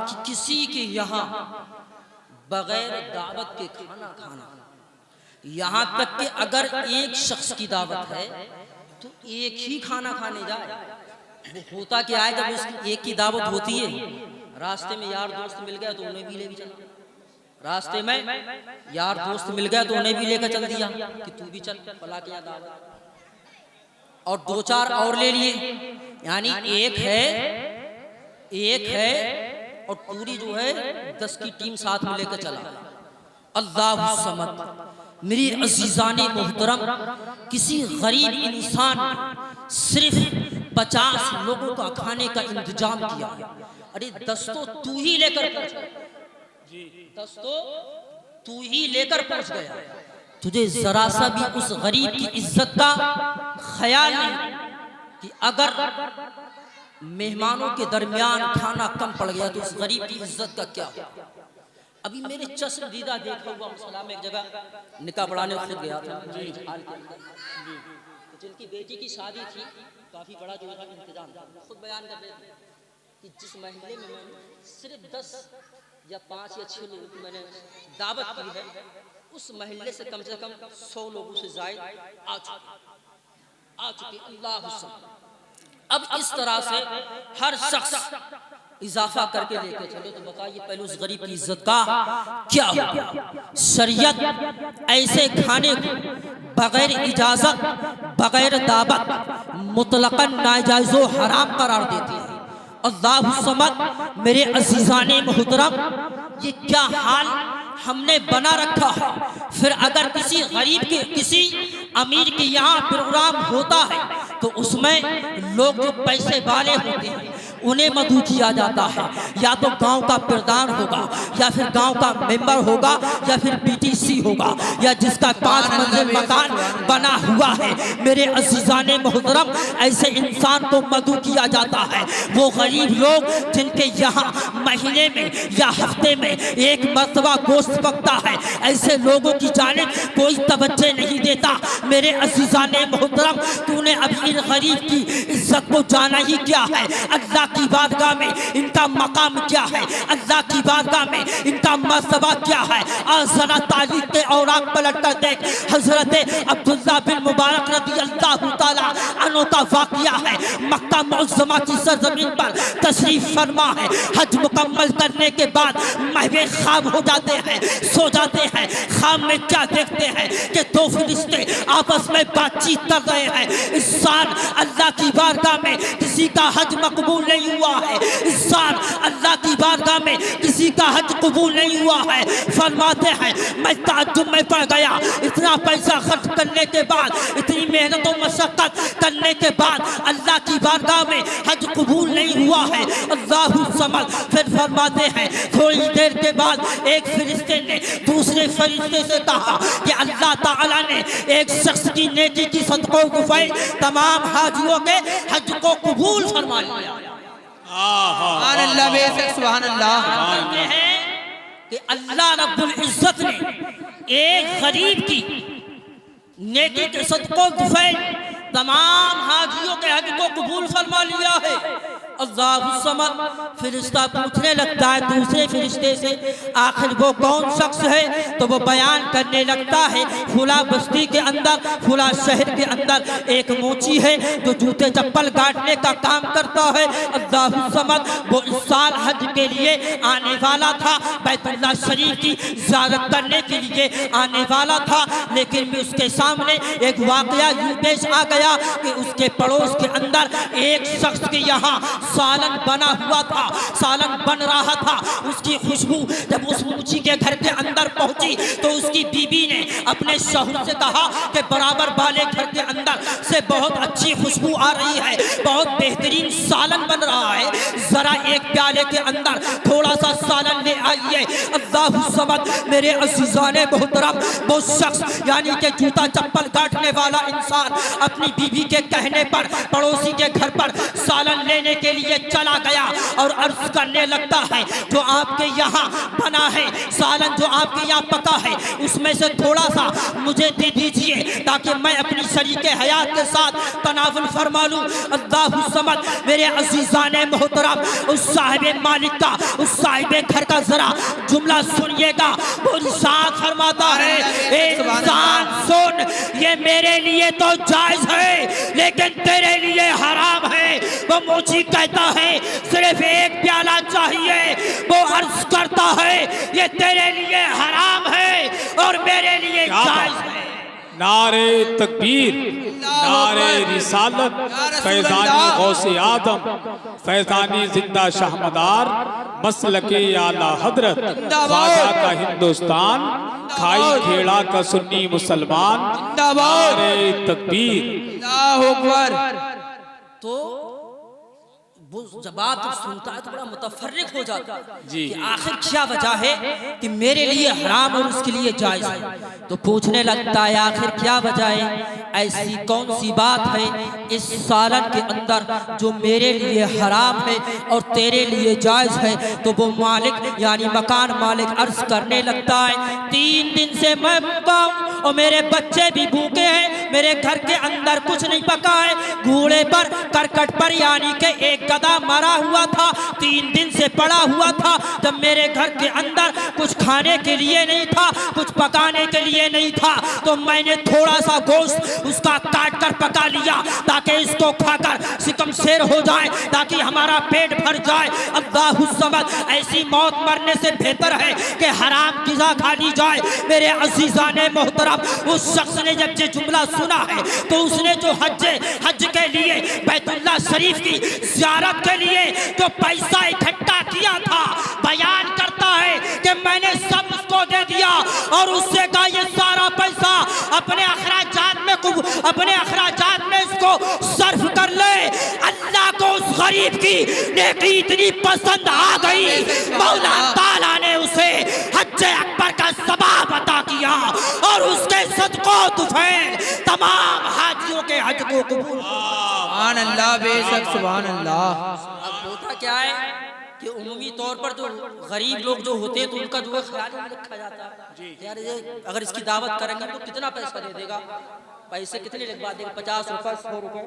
کہ کسی کے یہاں بغیر دعوت کے کھانا کھانا، یہاں تک کہ اگر ایک شخص کی دعوت ہے تو ایک ہی کھانا کھانے جائے۔ وہ ہوتا کیا ہے، جب اس ایک کی دعوت ہوتی ہے، راستے میں یار دوست مل گیا تو انہیں بھی لے بھی چلا، راستے میں یار دوست مل گیا تو انہیں بھی لے کر چل دیا کہ تو بھی چل فلاں کے یہاں دعوت، اور دو چار اور لے لیے، یعنی ایک ہے اور پوری جو ہے 10 کی ٹیم ساتھ میں لے کر چلا۔ اللہ الصمد، میری عزیزان محترم، کسی غریب انسان نے صرف 50 لوگوں کا کھانے کا انتظام کیا۔ ارے 10 تو ہی لے کر پہنچ گیا، 10 تو ہی لے کر پہنچ گیا، تجھے ذرا سا بھی اس غریب کی عزت کا خیال نہیں کہ اگر مہمانوں کے درمیان کھانا کم پڑ گیا تو اس غریب کی عزت کا کیا ہو۔ ابھی میرے چشم دیدہ دیکھا ہوا مسئلہ میں ایک جگہ نکاح پڑھانے خود گیا تھا، جن کی بیٹی کی شادی تھی، کافی بڑا جو تھا انتظام تھا، خود بیان کر رہے تھے کہ جس محلے میں صرف 10 یا 5 یا 6 لوگوں میں نے دعوت کی ہے، اس محلے سے کم 100 لوگوں سے زائد آ چکے۔ اللہ حسن، اب اس طرح سے ہر شخص اضافہ کر کے لے کے چلو، تو بتائیے پہلے اس غریب کی عزت کا کیا ہو۔ شریعت ایسے کھانے کو بغیر اجازت، بغیر دعوت مطلقاً ناجائز و حرام قرار دیتی ہے۔ اللہ الصمد، میرے عزیزان محترم، یہ کیا حال ہم نے بنا رکھا ہے۔ پھر اگر کسی غریب کے، کسی امیر کے یہاں پروگرام ہوتا ہے تو اس میں لوگ جو پیسے والے ہوتے ہیں انہیں مدعو کیا جاتا ہے، یا تو گاؤں کا پردھان ہوگا، یا پھر گاؤں کا ممبر ہوگا، یا پھر پی ٹی سی ہوگا، یا جس کا 5 منزل مکان بنا ہوا ہے۔ میرے عزیزان محترم، ایسے انسان کو مدعو کیا جاتا ہے۔ وہ غریب لوگ جن کے یہاں مہینے میں یا ہفتے میں ایک مرتبہ گوشت پکتا ہے، ایسے لوگوں کی جانب کوئی توجہ نہیں دیتا۔ میرے عزیزان محترم، تو نے اب ان غریب کی عزت کو جانا ہی کیا ہے، اللہ کی بارگاہ میں ان کا مقام کیا ہے، اللہ کی بارگاہ میں ان کا مرتبہ کیا ہے۔ آج ذرا تاریخ کے اوراق پلٹ کر دیکھ، حضرت عبداللہ بن مبارک رضی اللہ تعالیٰ عنہ کا واقعہ ہے۔ مکہ معظمہ کی سرزمین پر تشریف فرما ہے، حج مکمل کرنے کے بعد مہوے خواب ہو جاتے ہیں، سو جاتے ہیں۔ خواب میں کیا دیکھتے ہیں کہ 2 فرشتے آپس میں بات چیت کر رہے ہیں۔ اس سال اللہ کی بارگاہ میں کسی کا حج مقبول نہیں ہوا ہے، اس سال اللہ کی بارگاہ میں کسی کا حج قبول نہیں ہوا ہے۔ فرماتے ہیں میں تعجب میں پڑ گیا، اتنا پیسہ خرچ کرنے کے بعد، اتنی محنت و مشقت کرنے کے بعد اللہ کی بارگاہ میں حج قبول نہیں ہوا ہے۔ اللہ الصمد، پھر فرماتے ہیں تھوڑی دیر کے بعد ایک فرشتے نے دوسرے فرشتے سے کہا کہ اللہ تعالیٰ نے ایک شخص کی نیکی کی صدقہ و فیض تمام حاجیوں کے حج کو قبول فرما لیا۔ سبحان اللہ، بے شک سبحان اللہ۔ کہتے ہیں کہ اللہ رب العزت نے ایک غریب کی نیکی کے صدقہ و فیض تمام حاجیوں کے حج کو قبول فرما لیا ہے۔ اللہ الصمد، فرشتہ پوچھنے لگتا ہے دوسرے فرشتے سے آخر وہ کون شخص ہے، تو وہ بیان کرنے لگتا ہے فلاں بستی کے اندر، فلاں شہر کے اندر ایک موچی ہے جو جوتے چپل کاٹنے کا کام کرتا ہے۔ اللہ الصمد، وہ اس سال حج کے لیے آنے والا تھا، بیت اللہ شریف کی زیارت کرنے کے لیے آنے والا تھا، لیکن میں اس کے سامنے ایک واقعہ یوں پیش آ گیا کہ اس کے پڑوس کے اندر ایک شخص کے یہاں سالن بنا ہوا تھا، سالن بن رہا تھا۔ اس کی خوشبو جب اس موچی کے گھر کے اندر پہنچی تو اس کی بیوی نے اپنے شوہر سے کہا کہ برابر والے گھر کے اندر سے بہت اچھی خوشبو آ رہی ہے، بہت بہترین سالن بن رہا ہے، ذرا ایک پیالے کے اندر تھوڑا سا سالن لے آئیے۔ اللہ الصمد، میرے عزیزان محترم، وہ شخص یعنی کہ جوتا چپل کاٹنے والا انسان اپنی بیوی کے کہنے پر پڑوسی کے گھر پر سالن لینے کے لیے چلا گیا اور عرض کرنے لگتا ہے جو آپ کے یہاں بنا ہے سالن جو آپ کے یہاں پکا ہے اس میں سے تھوڑا سا مجھے دے دیجئے تاکہ میں اپنی شریک حیات کے ساتھ تناول فرما لوں۔ اللہ الصمد میرے عزیزان محترم اس صاحب مالک کا اس صاحب گھر کا ذرا جملہ سنیے گا، وہ ارشاد فرماتا ہے اے انسان سن، یہ میرے لیے تو جائز ہے لیکن تیرے لیے حرام ہے۔ وہ مجھے کہتا ہے صرف ایک پیالہ چاہیے، وہ عرض کرتا ہے یہ تیرے لیے حرام ہے اور میرے لیے جائز ہے۔ نعرہ تکبیر، نعرہ رسالت، فیضانی غوث آدم، فیضانی زندہ شاہمدار، مسلک اعلیٰ حضرت، خواجہ کا ہندوستان، کھائی کھیڑا کا سنی مسلمان، نعرہ تکبیر۔ اللہ اکبر۔ تو وہ جواب جب سنتا ہے تو بڑا متفرق ہو جاتا ہے کہ آخر کیا وجہ ہے کہ میرے لیے حرام اور اس کے لیے جائز ہے۔ تو پوچھنے لگتا ہے آخر کیا وجہ ہے، ایسی کون سی بات ہے اس سالن کے اندر جو میرے لیے حرام ہے اور تیرے لیے جائز ہے۔ تو وہ مالک یعنی مکان مالک عرض کرنے لگتا ہے 3 دن سے میں بھوکا ہوں اور میرے بچے بھی بھوکے ہیں، میرے گھر کے اندر کچھ نہیں پکا ہے، گھوڑے پر کرکٹ پر یعنی کہ ایک گدھا مرا ہوا تھا، 3 دن سے پڑا ہوا تھا۔ جب میرے گھر کے اندر کچھ کھانے کے لیے نہیں تھا، کچھ پکانے کے لیے نہیں تھا، تو میں نے تھوڑا سا گوشت اس کا کاٹ کر پکا لیا تاکہ اس کو کھا کر سکم سیر ہو جائے، تاکہ ہمارا پیٹ بھر جائے۔ اللہ الصمد، ایسی موت مرنے سے بہتر ہے کہ حرام غذا کھا لی جائے۔ میرے عزیزان محترم، اس شخص نے جب یہ جملہ سنا ہے تو اس نے جو حج کے لیے بیت اللہ شریف کی زیارت کے لیے جو پیسہ اکٹھا کیا تھا، بیان کرتا ہے کہ میں نے سب اس کو دے دیا اور اس سے کہا یہ سارا پیسہ اپنے اخراجات میں اس کو صرف کر لے۔ اللہ کو اس غریب کی نیکی اتنی پسند آ گئی، مولا تعالیٰ نے اسے حج اکبر کا ثواب عطا کیا اور اس کے صدقہ طفیل تمام حاجیوں کے حج کو قبول۔ سبحان اللہ، بے شک سبحان اللہ۔ اب ہوتا کیا ہے کہ عمومی طور پر جو غریب لوگ جو ہوتے ہیں تو ان کا جو ہے خیال نہیں رکھا جاتا ہے یار یہ اگر اس کی دعوت کریں گے تو کتنا پیسہ دے دے گا، پیسے کتنے لگوا دے گا، 50 روپے 100 روپے۔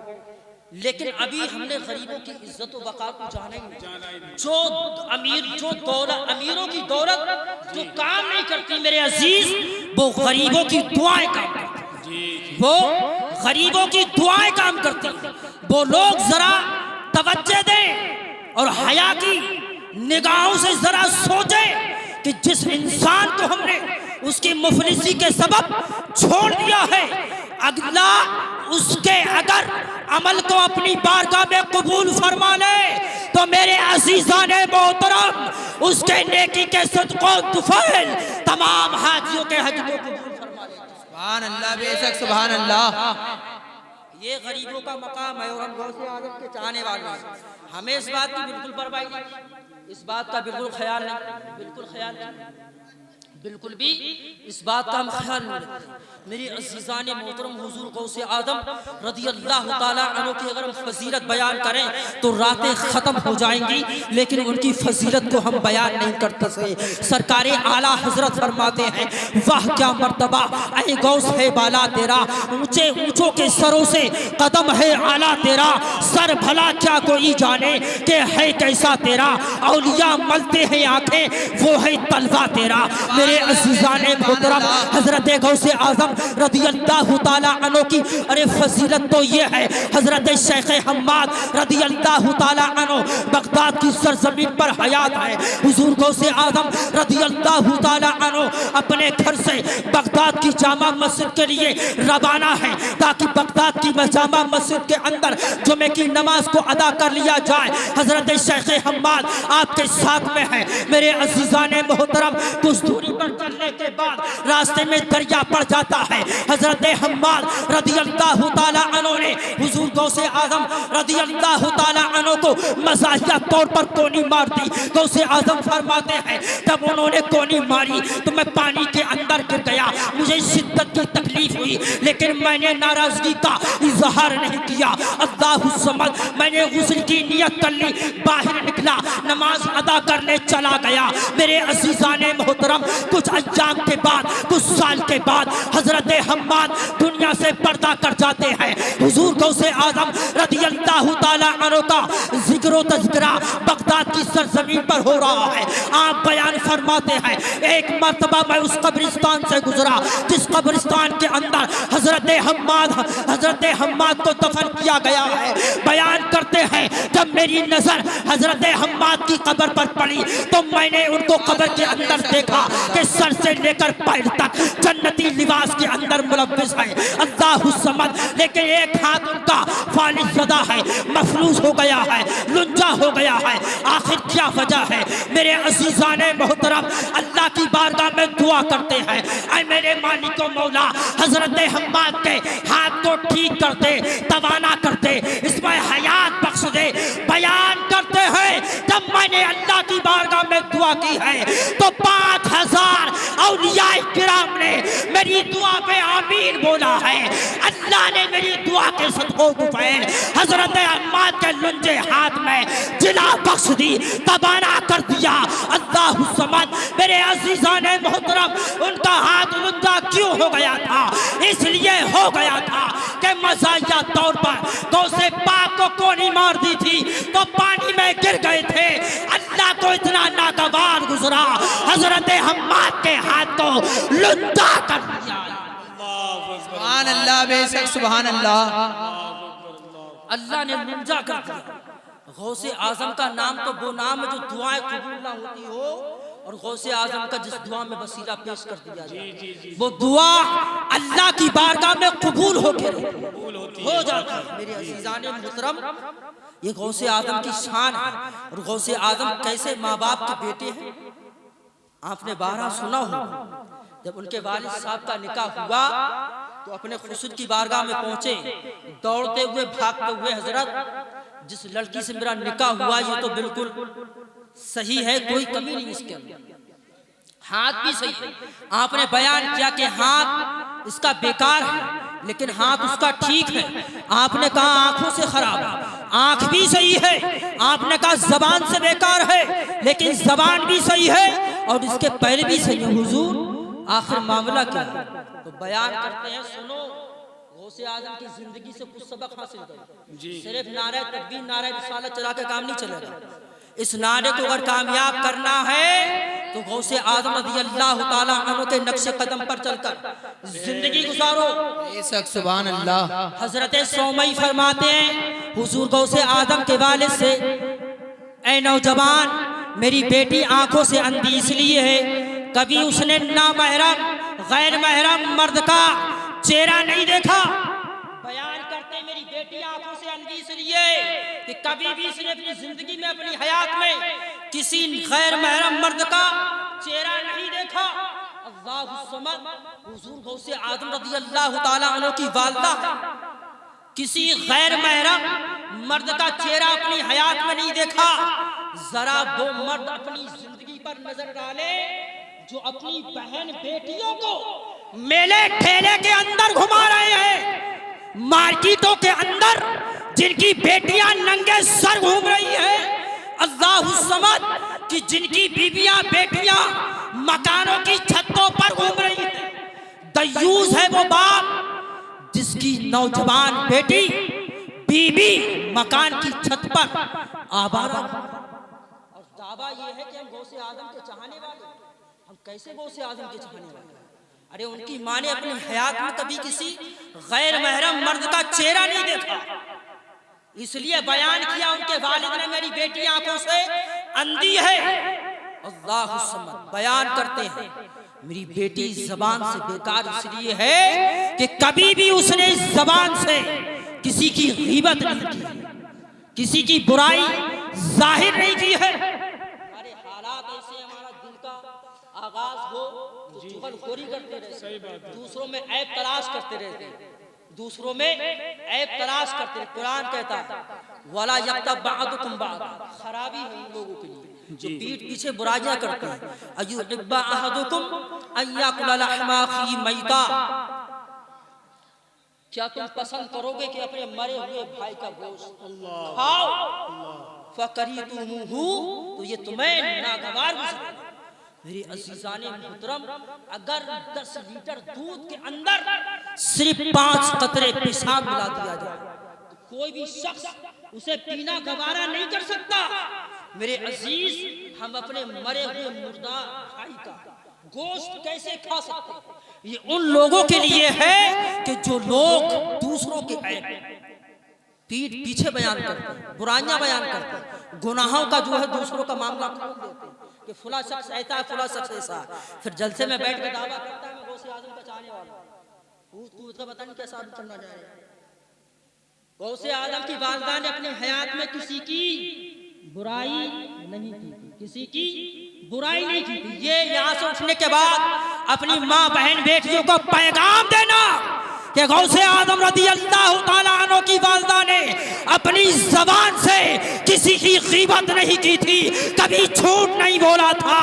لیکن ابھی ہم نے غریبوں کی عزت و بقا کو جانا ہی نہیں۔ امیروں کی دولت جو کام نہیں کرتی میرے عزیز، وہ غریبوں کی دعائیں کام کرتی، وہ غریبوں کی دعائیں کام کرتی۔ وہ لوگ ذرا توجہ دیں اور حیا کی نگاہوں سے ذرا سوچیں کہ جس انسان کو ہم نے اس کی مفلسی کے سبب چھوڑ دیا ہے، اللہ اس کے اگر عمل کو اپنی بارگاہ میں قبول فرما لے تو میرے عزیزان محترم اس کے نیکی کے صدقہ طفیل تمام حاجیوں کے حج کو قبول فرما لے۔ سبحان اللہ، بے شک سبحان اللہ۔ یہ غریبوں کا مقام ہے اور ہم غوث اعظم کے چاہنے والے ہیں، ہمیں اس بات کی بالکل پرواہ نہیں، اس بات کا بالکل خیال نہیں، بالکل خیال نہیں، بالکل بھی اس بات کا ہم خیال نہیں رکھتے۔ میری عزیزان محترم، حضور غوث اعظم رضی اللہ تعالیٰ عنہ کی اگر ہم فضیلت بیان کریں تو راتیں ختم ہو جائیں گی، لیکن ان کی فضیلت کو ہم بیان نہیں کرتے سے۔ سرکار اعلیٰ حضرت فرماتے ہیں واہ کیا مرتبہ اے غوث ہے بالا تیرا، اونچے اونچوں کے سروں سے قدم ہے اعلیٰ تیرا، سر بھلا کیا کوئی جانے کہ ہے کیسا تیرا، اولیاء ملتے ہیں آنکھیں وہ ہے طلوہ تیرا۔ میرے عزیزان محترم، حضرت غوث اعظم رضی اللہ تعالیٰ عنہ کی ارے فضیلت تو یہ ہے، حضرت شیخ حماد رضی اللہ تعالیٰ عنہ بغداد کی سرزمین پر حیات ہے۔ حضور غوث اعظم رضی اللہ تعالیٰ عنہ اپنے گھر سے بغداد کی جامع مسجد کے لیے روانہ ہے تاکہ بغداد کی جامع مسجد کے اندر جمعے کی نماز کو ادا کر لیا جائے۔ حضرت شیخ حماد آپ کے ساتھ میں ہے۔ میرے عزیزان محترم، کچھ دوری پر چلنے کے بعد راستے میں دریا پڑ جاتا ہے۔ حضرت حماد رضی اللہ تعالیٰ عنہ نے حضور غوث اعظم رضی اللہ تعالیٰ عنہ کو مزاحیہ طور پر کونی مار دی۔ غوث اعظم فرماتے ہیں جب انہوں نے کونی ماری تو میں پانی کے اندر گر گیا، مجھے شدت کی تکلیف ہوئی ہوئی لیکن میں نے ناراضگی کا اظہار نہیں کیا۔ اللہ الصمد، میں نے غسل کی نیت کر لی، باہر نکلا، نماز ادا کرنے چلا گیا۔ میرے عزیزان محترم، کچھ ایام کے بعد، کچھ سال کے بعد حضرت حماد دنیا سے پردہ کر جاتے ہیں۔ حضور غوث اعظم رضی اللہ تعالیٰ عنہ کا ذکر و تذکرہ بغداد کی سرزمین پر ہو رہا ہے۔ آپ بیان فرماتے ہیں ایک مرتبہ میں اس قبرستان سے گزرا جس قبرستان کے اندر حضرت حماد کو دفن کیا گیا ہے۔ بیان کرتے ہیں جب میری نظر حضرت حماد کی قبر پر پڑی تو میں نے ان کو قبر کے اندر دیکھا کہ سر سے لے کر پیر تک جنتی لباس کے اندر ملبس ہے۔ اللہ الصمد، لیکن ایک ہاتھ ان کا فالج زدہ ہے، مفلوج ہو گیا ہے، لنجا ہو گیا ہے۔ آخر کیا وجہ ہے؟ میرے عزیزان محترم، اللہ کی بارگاہ میں دعا کرتے ہیں، اے میرے مالک و مولا، حضرت حماد کے ہاتھ کو ٹھیک کر دے، توانا کر دے، اس میں حیات بخش دے۔ بیان کرتے ہیں جب میں نے اللہ کی بارگاہ میں دعا کی ہے تو 5000 اولیاء کرام نے میری دعا پہ آمین بولا ہے۔ اللہ نے میری دعا کے صدقوں کو پھیل حضرت حماد کے لنجے ہاتھ میں جلا بخش دی، توانا کر دیا۔ اللہ الصمد، میرے عزیزان محترم، ان کا ہاتھ لنجا کیوں ہو گیا تھا؟ اس لیے ہو گیا تھا کہ مزاحیہ طور پر غوث پاک کو کونی مار دی تھی تو پانی میں گر گئے تھے۔ اللہ کو اتنا ناگوار گزرا، حضرت حماد کے ہاتھ کو لنجا کر دیا۔ سبحان اللہ، بے شک سبحان اللہ۔ اللہ نے لنجا کر دیا۔ غوث اعظم کا نام تو وہ نام ہے جو دعائیں قبول نہ ہوتی ہو، اور غوث اعظم کا جس دعا میں وسیلہ پیش کر دیا جائے وہ دعا اللہ کی بارگاہ میں قبول ہو کے ہو جاتی ہے۔ میرے عزیزان محترم، یہ غوث اعظم کی شان ہے، اور غوث اعظم کیسے ماں باپ کے بیٹے ہیں آپ نے بارہ سنا ہو۔ جب ان کے والد صاحب کا نکاح ہوا تو اپنے خسر کی بارگاہ میں پہنچے، دوڑتے ہوئے بھاگتے ہوئے، حضرت جس لڑکی سے میرا نکاح ہوا یہ تو بالکل صحیح ہے، کوئی کمی نہیں اس کے اندر، ہاتھ بھی صحیح ہے۔ آپ نے بیان کیا کہ ہاتھ اس کا بیکار ہے لیکن ہاتھ اس کا ٹھیک ہے۔ آپ نے کہا آنکھوں سے خراب ہے، آنکھ بھی صحیح ہے۔ آپ نے کہا زبان سے بیکار ہے لیکن زبان بھی صحیح ہے اور اس کے پیر بھی صحیح ہے۔ حضور آخر معاملہ کیا ہے؟ تو بیان کرتے ہیں، سنو، غوث اعظم کی زندگی سے کچھ سبق حاصل کرو۔ صرف نعرہ تکبیر، نعرہ رسالت چلا کے کام نہیں چلے گا۔ اس نعرے کو اگر کامیاب کرنا ہے تو غوث اعظم رضی اللہ تعالیٰ عنہ کے نقش قدم پر چل کر زندگی گزارو۔ بے شک سبحان اللہ۔ حضرت سومئی فرماتے ہیں حضور غوث اعظم کے والد سے، اے نوجوان، میری بیٹی آنکھوں سے اندھی اس لیے ہے کبھی اس نے نامحرم غیر محرم مرد کا چہرہ نہیں دیکھا۔ بیان کرتے ہیں میری بیٹی آنکھوں سے اندھی اس لیے کہ کبھی بھی اس نے اپنی زندگی میں، اپنی حیات میں کسی غیر محرم مرد کا چہرہ نہیں دیکھا۔ اللہ الصمد، حضور غوث اعظم رضی اللہ تعالیٰ عنہ کی والدہ کسی غیر محرم مرد کا چہرہ اپنی حیات میں نہیں دیکھا۔ ذرا وہ مرد اپنی زندگی پر نظر ڈالے جو اپنی بہن بیٹیوں کو میلے ٹھیلے کے اندر گھما رہے ہیں، مارکیٹوں کے اندر جن کی بیٹیاں ننگے سر گھوم رہی ہیں۔ اللہ الصمد، کہ جن کی بیویاں بیٹیاں مکانوں کی چھتوں پر گھوم رہی ہیں۔ دیوس ہے وہ باپ جس کی نوجوان بیٹی بیوی مکان کی چھت پر آوارہ، اور دعویٰ یہ ہے کہ ہم غوث اعظم کے چاہنے والے ہیں۔ ہم کیسے غوث اعظم کے چاہنے والے ہیں؟ ارے ان کی ماں نے اپنی حیات میں کبھی کسی غیر محرم مرد کا چہرہ نہیں دیکھا، اس لیے بیان کیا ان کے والد نے میری بیٹی آنکھوں سے اندھی ہے۔ اللہ الصمد، بیان کرتے ہیں میری بیٹی زبان سے بیکار اس لیے ہے کہ کبھی بھی اس نے اس زبان سے کسی کی غیبت نہیں کی، کسی کی برائی ظاہر نہیں کی ہے۔ ہمارے حالات ایسے، ہمارا دل کا آغاز ہو تو چغل خوری کرتے رہتے، دوسروں میں عیب تلاش کرتے رہتے، دوسروں میں عیب تلاش کرتے۔ قرآن کہتا ہے وَلَا يَغْتَبْ بَعْضُكُمْ بَعْضًا، خرابی ہے ان لوگوں کے لیے جو پیٹھ پیچھے برائیاں کرتے ہیں۔ أَيُحِبُّ أَحَدُكُمْ أَن يَأْكُلَ لَحْمَ أَخِيهِ مَيْتًا، کیا تم پسند کرو گے کہ اپنے مرے ہوئے بھائی کا گوشت کھاؤ؟ فَقَرِيتُمُوهُ تو یہ تمہیں ناگوار گزرے گا۔ میری عزیزان محترم، اگر 10 لیٹر دودھ کے اندر صرف 5 قطرے پیشاب ملا دیا جائے تو کوئی بھی شخص اسے پینا گوارا نہیں کر سکتا۔ میرے عزیز، ہم اپنے مرے ہوئے مردہ بھائی کا گوشت کیسے کھا سکتے ہیں؟ یہ ان لوگوں کے لیے ہے کہ جو لوگ دوسروں کے عیب پیٹھ پیچھے بیان کرتے ہیں، برائیاں بیان کرتے ہیں، گناہوں کا جو ہے دوسروں کا معاملہ کھول دیتے ہیں کہ فلاں شخص ایسا ہے، فلاں شخص ایسا ہے، پھر جلسے میں بیٹھ کے دعویٰ کرتا ہے میں غوث اعظم کا چاہنے والا ہوں، کود کا پتہ نہیں کیسا آدمی چلنا جائے رہا ہے۔ غوث اعظم کی والدہ نے اپنے حیات میں کسی کی برائی نہیں کی تھی، کسی کی برائی نہیں کی تھی۔ یہ یہاں سے اٹھنے کے بعد اپنی ماں بہن بیٹیوں کو پیغام دینا کہ غوث اعظم رضی اللہ تعالیٰ عنہ کی والدہ نے اپنی زبان سے کسی کی غیبت نہیں کی تھی، کبھی جھوٹ نہیں بولا تھا۔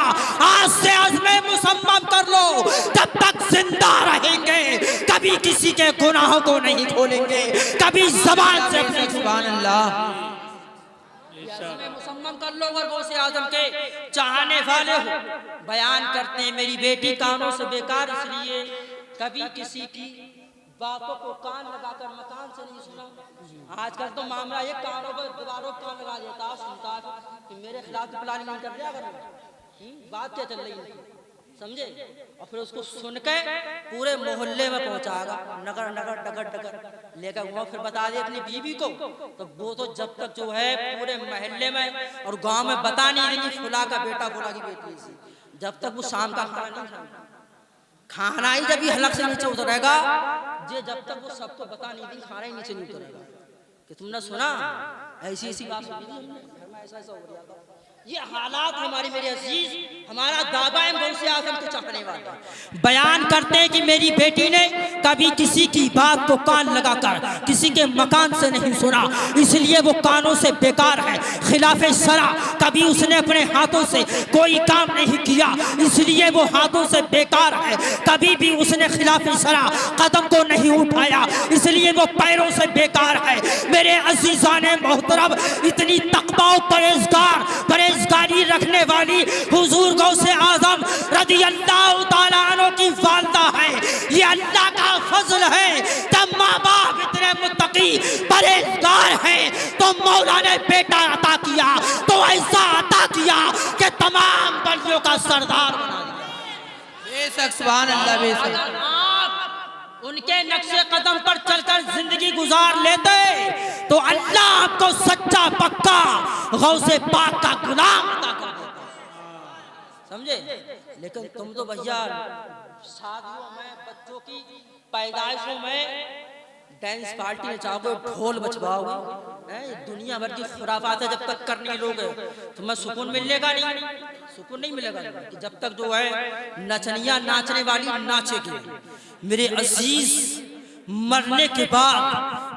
آج سے عزم مصمم کر لو، جب تک زندہ رہیں گے کبھی کسی کے گناہوں کو نہیں کھولیں گے، کبھی زبان سے اپنی سبحان اللہ۔ عزم مصمم کر لو۔ اور غوث اعظم کے چاہنے والے ہو، بیان کرتے ہیں میری بیٹی کانوں سے بیکار اس لیے کبھی کسی کی باتوں کو کان لگا کر مکان سے نہیں سنا۔ آج کل تو معاملہ یہ کانوں پر دیواروں پر کان لگا دیتا سنتا کہ میرے خلاف پلاننگ نہیں کر رہا، بات کیا چل رہی ہے، سمجھے؟ اور پھر اس کو سن کے پورے محلے میں پہنچا گا، نگر نگر ڈگر ڈگر لے کر وہ پھر بتا دے اپنی بیوی کو، تو وہ تو جب تک جو ہے پورے محلے میں اور گاؤں میں بتا نہیں دیں گی فلاں کا بیٹا فلاں کی بیٹی ہے، جب تک وہ شام کا کھانا نہیں کھائے گا۔ کھانا ہی جب یہ حلق سے نیچے اترے گا، جب تک وہ سب کو بتا نہیں دیں کھانا ہی نیچے نہیں اترے گا کہ تم نے سنا ایسی ایسی بات سنی تھی ہم نے، گھر میں ایسا ایسا ہو رہا تھا۔ یہ حالات ہماری میرے عزیز، ہمارا دعویٰ ہے غوث اعظم کے چاہنے والے بیان کرتے ہیں کہ میری بیٹی نے کبھی کسی کی بات کو کان لگا کر کسی کے مکان سے نہیں سنا، اس لیے وہ کانوں سے بیکار ہے، خلاف شرع کبھی اس نے اپنے ہاتھوں سے کوئی کام نہیں کیا، اس لیے وہ ہاتھوں سے بیکار ہے، کبھی بھی اس نے خلاف شرع قدم کو نہیں اٹھایا، اس لیے وہ پیروں سے بیکار ہے۔ میرے عزیزان محترم، اتنی تقویٰ و پرہیزگاری رکھنے والی حضور غوث اعظم رضی اللہ تعالیٰ عنہ کی والدہ ہے، یہ اللہ کا فضل ہے۔ جب ماں باپ اتنے متقی پرہیزگار ہیں تو مولا نے بیٹا عطا کیا تو ایسا عطا کیا کہ تمام بلیوں کا سردار بنا دیا۔ بے شک سبحان اللہ، بے شک۔ اگر آپ ان کے نقش قدم پر چل کر زندگی گزار لیتے تو اللہ آپ کو سچا پکا غوث پاک کا غلام عطا کر دیتا، سمجھے؟ لیکن تم تو بھیا شادیوں میں بچوں کی پیدائشوں میں ڈانس پارٹی نچاؤ گے، ڈھول بجواؤ گے، دنیا بھر کی خرافات ہے، جب تک کرنے لوگ تمہیں سکون ملے گا نہیں، سکون نہیں ملے گا جب تک جو ہے نچنیاں ناچنے والی ناچے گی۔ میرے عزیز، مرنے کے بعد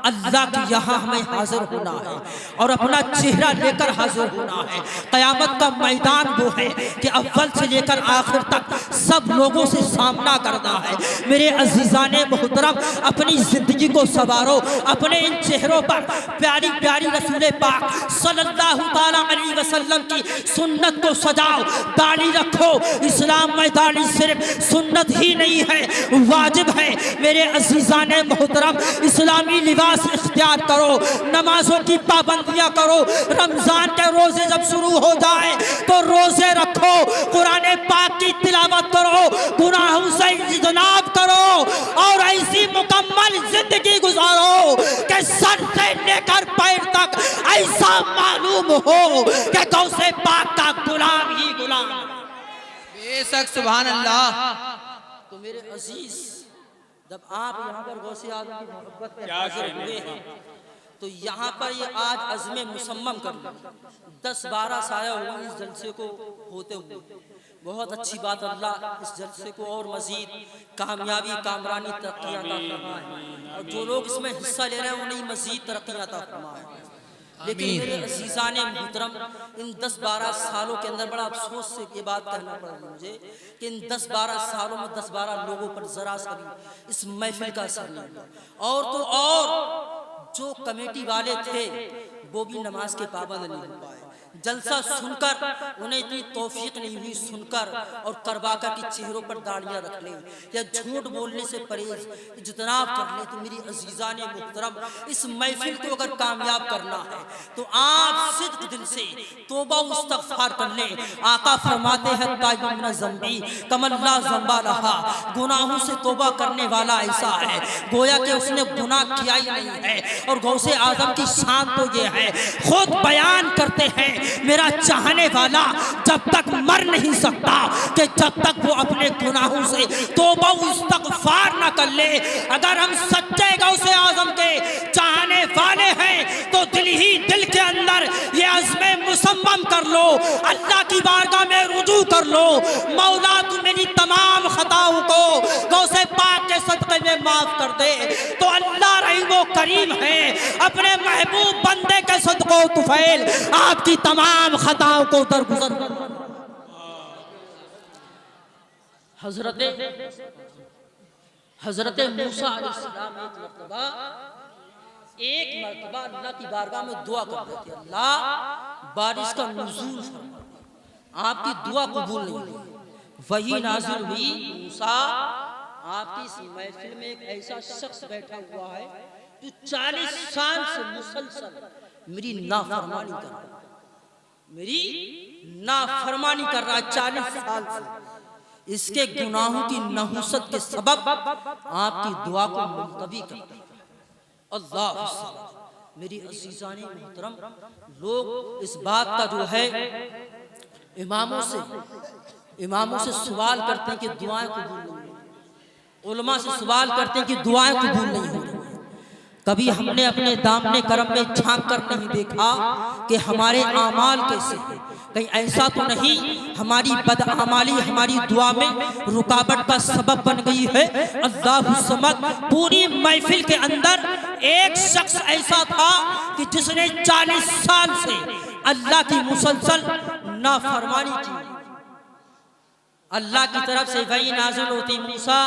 اللہ کے یہاں ہمیں حاضر ہونا ہے اور اپنا چہرہ لے کر حاضر ہونا ہے۔ قیامت کا میدان وہ ہے کہ اول سے لے کر آخر تک سب لوگوں سے سامنا کرنا ہے۔ میرے عزیزان محترم، اپنی زندگی کو سنوارو، اپنے ان چہروں پر پیاری پیاری رسول پاک صلی اللہ تعالیٰ علیہ وسلم کی سنت کو سجاؤ، داڑھی رکھو۔ اسلام میں داڑھی صرف سنت ہی نہیں ہے، واجب ہے۔ میرے عزیزان محترم، اسلامی لباس اختیار کرو، نمازوں کی پابندیاں کرو، رمضان کے روزے جب شروع ہو جائے تو روزے رکھو، قرآن پاک کی تلاوت کرو، گناہوں سے اجتناب کرو اور ایسی مکمل زندگی گزارو کہ سر سے لے کر پیر تک ایسا معلوم ہو کہ غوث پاک کا غلام ہی غلام۔ بے شک سبحان اللہ۔ تو میرے عزیز، جب آپ یہاں پر غوث اعظم کی محبت میں حاضر ہوئے ہیں تو یہاں پر یہ آج عزم مصمم کر لیں، 10-12 سایہ ہوئے اس جلسے کو ہوتے ہوئے۔ بہت اچھی بات، اللہ اس جلسے کو اور مزید کامیابی، کامرانی، ترقی عطا فرمائے، اور جو لوگ اس میں حصہ لے رہے ہیں انہیں مزید ترقی عطا فرمائے۔ لیکن میرے عزیزان محترم ان 10-12 سالوں کے اندر بڑا افسوس سے یہ بات کہنا پڑ رہی مجھے کہ ان 10-12 سالوں میں 10-12 لوگوں پر ذرا سا بھی اس محفل کا اثر نہیں ہوا، اور تو اور جو کمیٹی والے تھے وہ بھی نماز کے پابند نہیں ہو پائے، جلسہ سن کر انہیں اتنی توفیق نہیں ہوئی سن کر اور کرباکا کی چہروں پر داڑیاں رکھ لیں یا جھوٹ بولنے سے پرہیز اجتناب کر لیں۔ تو میری عزیزان محترم اس محفل کو اگر کامیاب کرنا ہے تو آپ صدق دل سے توبہ و استغفار کر لیں۔ آقا فرماتے ہیں تائب من ذنبی کمن لا ذنب لہا، گناہوں سے توبہ کرنے والا ایسا ہے گویا کہ اس نے گناہ کیا ہی نہیں ہے۔ اور غوث اعظم کی شان تو یہ ہے، خود بیان کرتے ہیں میرا چاہنے والا جب تک مر نہیں سکتا کہ جب تک وہ اپنے گناہوں سے توبہ و استغفار نہ کر لے۔ اگر ہم سچے غوث اعظم کے چاہنے والے ہیں تو دل ہی دل کے اندر یہ عزم مصمم کر لو، اللہ کی بارگاہ میں رجوع کر لو، مولا تو میری تمام خطاؤں کو غوث پاک کے صدقے میں معاف کر دے۔ تو اللہ رحیم و کریم ہے، اپنے محبوب بندے کے صدقہ و طفیل آپ کی تمام خطاؤں کو درگزر کر دے۔ حضرت موسیٰ علیہ السلام ایک مرتبہ اللہ کی بارگاہ میں دعا کرتے تھے، اللہ بارش کا نزول فرما، آپ کی دعا قبول نہیں ہوئی، وہی نازل ہوئی موسیٰ آپ کی اس محفل میں ایک ایسا شخص بیٹھا ہوا ہے جو 40 سال سے مسلسل میری نافرمانی کر رہا ہے، میری نافرمانی کر رہا ہے 40 سال سے۔ اس کے گناہوں کی نحوست کے سبب آپ کی دعا کو ملتوی کرتا ہے۔ اللہ میری عزیزان محترم، لوگ اس بات کا جو ہے اماموں سے سوال کرتے ہیں کہ دعائیں قبول نہیں ہو رہی، علماء سے سوال کرتے ہیں کہ دعائیں قبول نہیں ہو رہی۔ کبھی ہم نے اپنے دامن کرم میں جھانک کر نہیں دیکھا کہ ہمارے اعمال کیسے ہیں، کہیں ایسا تو نہیں ہماری بدعمالی ہماری دعا میں رکاوٹ کا سبب بن گئی ہے۔ اللہ الصمد، پوری محفل کے اندر ایک شخص ایسا تھا کہ جس نے 40 سال سے اللہ کی مسلسل نافرمانی کی۔ اللہ کی طرف سے وحی نازل ہوتی، موسیٰ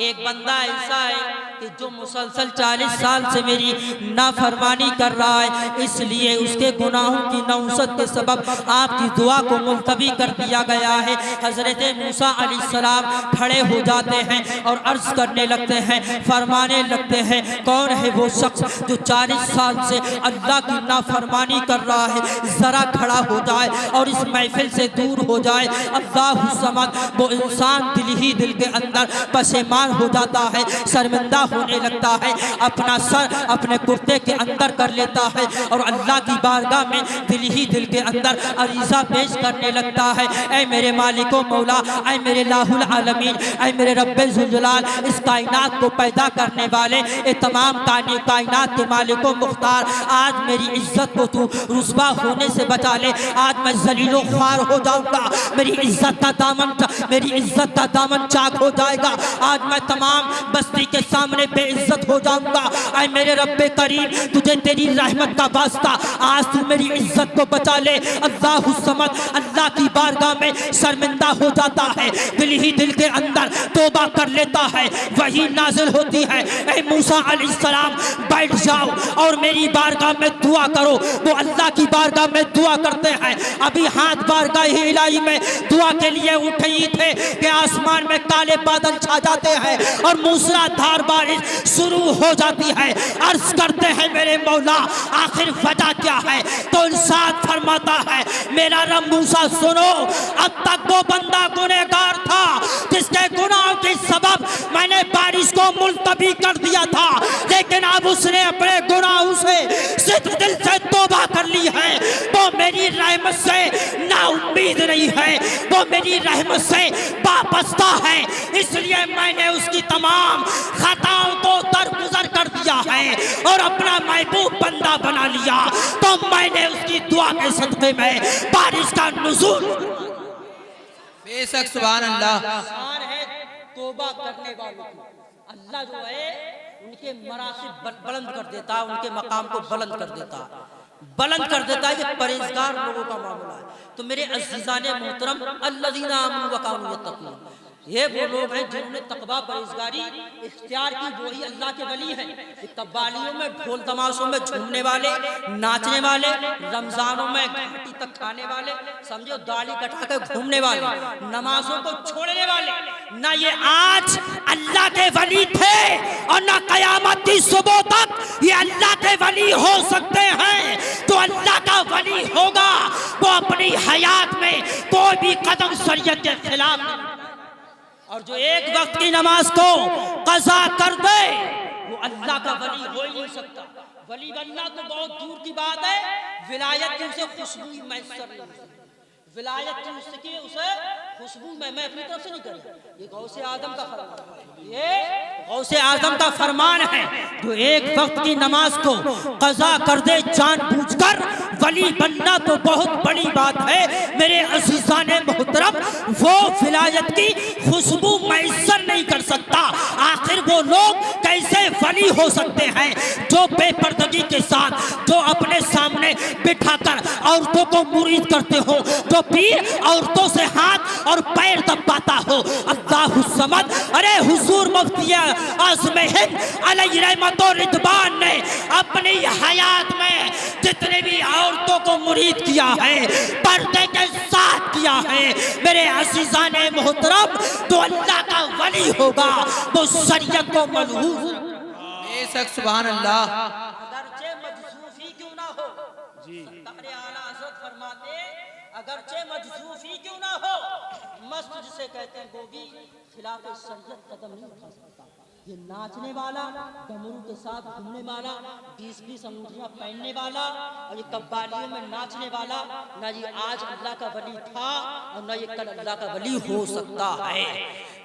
ایک بندہ ایسا ہے کہ جو مسلسل 40 سال سے میری نافرمانی کر رہا ہے، اس لیے اس کے گناہوں کی نحوست کے سبب آپ کی دعا کو ملتوی کر دیا گیا ہے۔ حضرت موسیٰ علیہ السلام کھڑے ہو جاتے ہیں اور عرض کرنے لگتے ہیں، فرمانے لگتے ہیں، کون ہے وہ شخص جو 40 سال سے اللہ کی نافرمانی کر رہا ہے، ذرا کھڑا ہو جائے اور اس محفل سے دور ہو جائے۔ اللہ الصمد، وہ انسان دل ہی دل کے اندر پشیمان ہو جاتا ہے، شرمندہ ہونے لگتا ہے، اپنا سر اپنے کرتے کے اندر کر لیتا ہے اور اللہ کی بارگاہ میں دل ہی دل کے اندر عریضہ پیش کرنے لگتا ہے، اے میرے مالک و مولا، اے میرے الہ العالمین، اے میرے رب ذوالجلال، اس کائنات کو پیدا کرنے والے، اے تمام کائنات کے مالک و مختار، آج میری عزت کو تو رسوا ہونے سے بچا لے، آج میں ذلیل و خوار ہو جاؤں گا، میری عزت کا دامن چاک ہو جائے گا، آج میں تمام بستی کے سامنے بے عزت ہو جاؤں گا۔ اے میرے رب کریم، تجھے تیری رحمت کا واسطہ آج تو میری عزت کو بچا لے۔ اللہ الصمد اللہ کی بارگاہ میں شرمندہ ہو جاتا ہے، دل ہی دل کے اندر توبہ کر لیتا ہے، وہی نازل ہوتی ہے، اے موسیٰ علیہ السلام بیٹھ جاؤ اور میری بارگاہ میں دعا کرو۔ وہ اللہ کی بارگاہ میں دعا کرتے ہیں، ابھی ہاتھ بارگاہ الہی میں دعا کے لیے اٹھے ہی تھے کہ آسمان میں کالے بادل چھا جاتے ہیں اور موسلا دھار بارش شروع ہو جاتی ہے۔ عرض کرتے ہیں میرے مولا آخر وجہ کیا ہے؟ تو ارشاد فرماتا ہے میرا رب موسیٰ سنو، اب تک وہ بندہ گنہگار تھا جس کے گناہوں کے سبب میں نے بارش کو ملتوی کر دیا تھا، لیکن اب اس نے اپنے گناہوں سے صدق دل سے توبہ کر لی ہے، وہ میری رحمت سے نا امید نہیں ہے، وہ میری رحمت سے وابستہ ہے، اس لیے میں نے اس کی تمام خطاؤں کو درگزر کر دیا ہے اور اپنا محبوب بندہ بنا لیا۔ تو میں نے اس کی دعا کے صدقے میں بارش کا نزول۔ بے شک سبحان اللہ، آسان ہے توبہ کرنے والوں کو اللہ جو ہے ان کے مراتب بلند کر دیتا، ان کے مقام کو بلند کر دیتا۔ بلند کر دیتا ہے یہ پرہیزگار لوگوں کا معاملہ ہے۔ تو میرے عزیزان محترم الذین آمنوا وکانوا یتقون، یہ وہ لوگ ہیں جنہوں نے تقویٰ پرہیزگاری اختیار کی، وہی اللہ کے ولی ہیں۔ قوالیوں میں ڈھول تماشوں میں جھومنے والے، ناچنے والے، رمضانوں میں گھاٹی تک کھانے والے، سمجھو داڑھی کٹا کے گھومنے والے، نمازوں کو چھوڑنے والے، نہ یہ آج اللہ کے ولی تھے اور نہ قیامت کی صبح تک یہ اللہ کے ولی ہو سکتے ہیں۔ تو اللہ کا ولی ہوگا وہ اپنی حیات میں کوئی بھی قدم شریعت کے خلاف نہیں، اور جو ایک وقت کی نماز کو قضا کر دے وہ اللہ کا ولی ہو ہی نہیں سکتا۔ ولی بننا تو بہت دور کی بات ہے، ولایت کی اسے خوشبو میسر نہیں ہوتی، ولایت کی اس کی اسے خوشبو میں اپنی طرف سے نہیں کرتا، یہ غوث اعظم کا فرمان ہے، یہ غوث اعظم کا فرمان ہے جو ایک وقت کی نماز کو قضا کر دے جان بوجھ کر، ولی بننا تو بہت بڑی بات ہے میرے عزیزان محترم، وہ ولایت کی خوشبو میسر نہیں کر سکتا۔ آخر وہ لوگ کیسے ولی ہو سکتے ہیں جو بے پردگی کے ساتھ، جو اپنے سامنے بٹھا کر عورتوں کو مرید کرتے ہو، جو پیر عورتوں سے ہاتھ اور پیر دباتا ہو۔ اللہ الصمد، ارے حضور مفتی اعظم ہند علیہ رحمت و رضوان نے اپنی حیات میں جتنے بھی عورتوں کو مرید کیا ہے پردے کے ساتھ کیا ہے میرے عزیزان محترم، تو اللہ کا ولی ہوگا وہ شریعت کو ملحوظ، بے شک سبحان اللہ، اگرچہ مجذوف ہی کیوں نہ ہو۔ سرکار اعلیٰ حضرت فرماتے اگرچہ مجذوف ہی کیوں نہ ہو، مست جسے کہتے ہیں وہ بھی خلاف شریعت قدم نہیں اٹھا سکتا۔ یہ ناچنے والا، ڈمرو کے ساتھ گھومنے والا، 20 انگوٹھیاں پہننے والا، اور یہ قوالیوں میں ناچنے والا، نہ یہ آج اللہ کا ولی تھا اور نہ یہ کل اللہ کا ولی ہو سکتا ہے،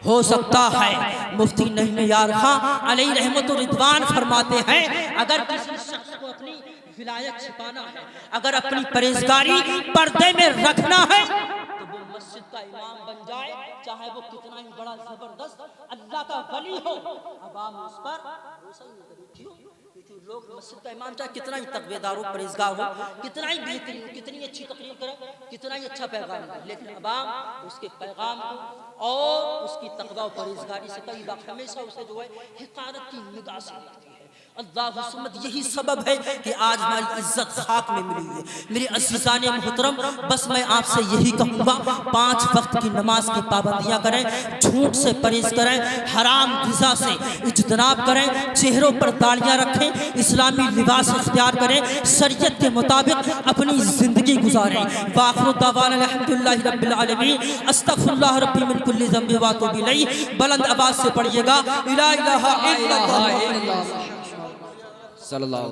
ہو سکتا ہے۔ مفتی نعیم یار خان علیہ رحمت و رضوان فرماتے ہیں اگر کسی شخص کو اپنی ولایت چھپانا ہے، اگر اپنی پرہیزگاری پردے میں رکھنا ہے تو وہ مسجد کا امام بن جائے، چاہے وہ کتنا ہی بڑا زبردست اللہ کا ولی ہو، عوام اس پر بھروسہ نہیں کرے۔ کیوں؟ کیونکہ لوگ مسجد کا امام چاہے کتنا ہی تقوی دار ہو، پرہیزگار ہو، کتنا ہی بہترین ہو، کتنی اچھی تقریر کرے، کتنا ہی اچھا پیغام دے، لیکن عوام اس کے پیغام کو اور اس کی تقوی و پرہیزگاری سے کئی بار ہمیشہ اسے جو ہے حقارت کی نگاہ سے دیکھتی ہے۔ اللہ الصمد، یہی سبب ہے کہ آج ہماری عزت خاک میں ملی ہے۔ میرے عزیزان محترم، بس میں آپ سے یہی کہوں گا 5 وقت کی نماز کی پابندیاں کریں، جھوٹ سے پرہیز کریں، حرام غذا سے اجتناب کریں، چہروں پر داڑیاں رکھیں، اسلامی لباس اختیار کریں، شریعت کے مطابق اپنی زندگی گزاریں۔ وآخر دعوانا الحمدللہ رب العالمین، استغفر اللہ ربی من کل ذنب واتوب الیہ۔ بلند آواز سے پڑھیے گا لا الہ الا اللہ صلی اللہ